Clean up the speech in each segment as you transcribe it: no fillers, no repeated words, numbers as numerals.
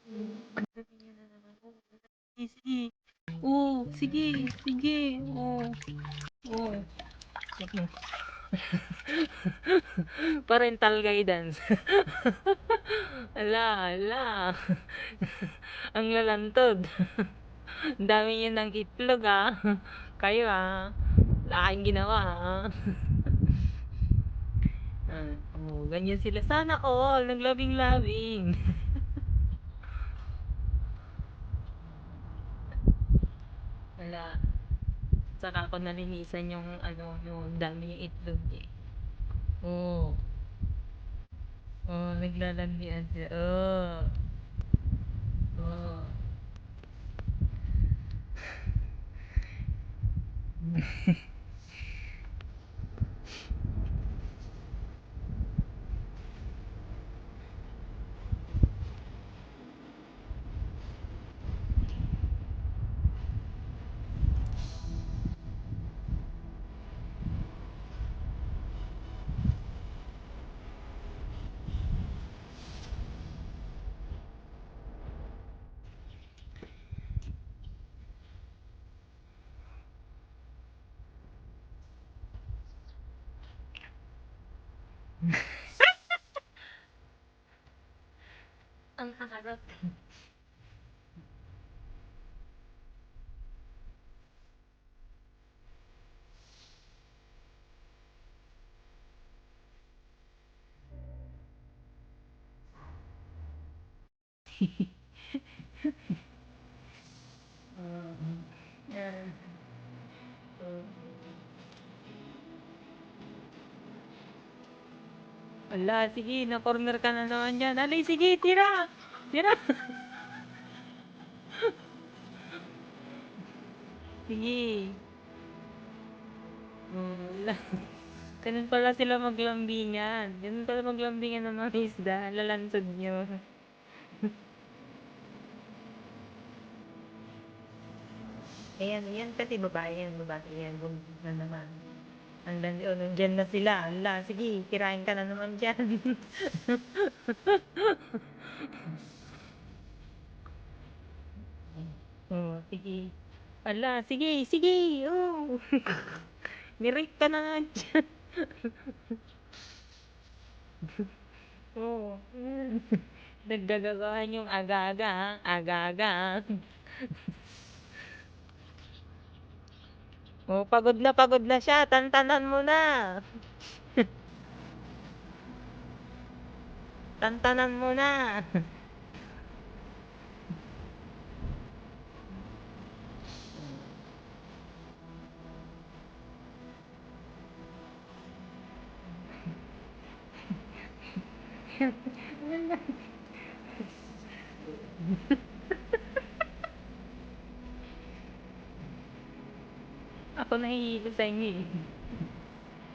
Ang dami niya na naman. Sige, sige. Oh, sige, sige. Oh, oh. Sige. Parental guidance. Ala, ala. Ang lalantod. Ang dami niyo ng itlog ah. Kayo ah. Wala kayong ginawa ah. Oh, ganyan sila. Sana all. Naglabing-labing. Wala. Saka ako nalinisan yung ano, yung dami yung itlog eh. Oh. Oh, naglalandian siya. Oh. Oh. Ang harap. Yan. Oh. Wala, sige, na-corner ka na naman dyan. Alay, sige, tira! Tira! Sige. Wala. Ganun pala sila maglambingan. Ganun pala maglambingan ng mga isda. Lalantod nyo. Ayan, yan kasi babae yan, babae yan. Bumbu na naman. Nandyan na sila. Ala, sige, tirahin ka na naman dyan. Oh, sige. Ala, sige, sige. Oh. Nirate ka na naman dyan. Oo. Naggagagawan yung aga-aga, ha? Aga-aga, ha? Oh, pagod na siya. Tantanan mo na. Tantanan mo na. Ako nahihilo sa inyo eh.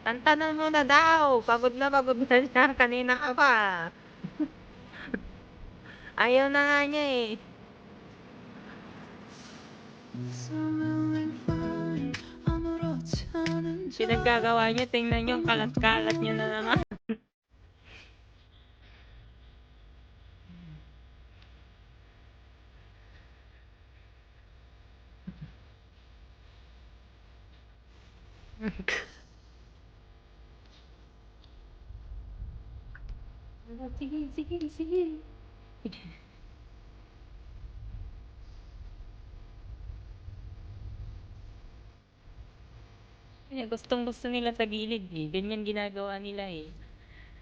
Tantanan mo na daw. Pagod na siya. Kanina ka pa. Ayaw na nga niya eh. Pinaggagawa niya, tingnan niyo, kalat-kalat niya na naman. Sige, sige, sige. Kaya gustong gusto nila sa gilid eh. Ganyan ginagawa nila eh.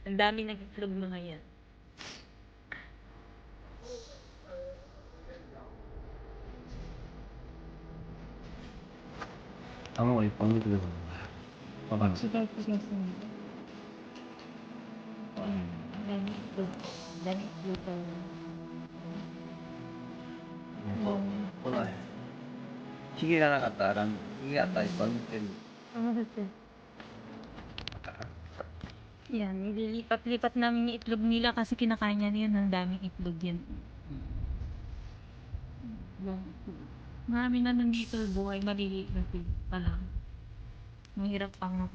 Ang dami nag-itlog mga yan. 아무거나 방금 들어서 봐봐. Sige, sige, sige. Dami itlog. Dami itlog. 몰라. 시계가 나갔다랑 이게 갔다 방금 때리. Yan, nililipat-lipat namin yung itlog nila kasi kinakain niya yun. Ang daming itlog yan. Marami na nandito buhay maliliit na pig pa lang. Mahirap pang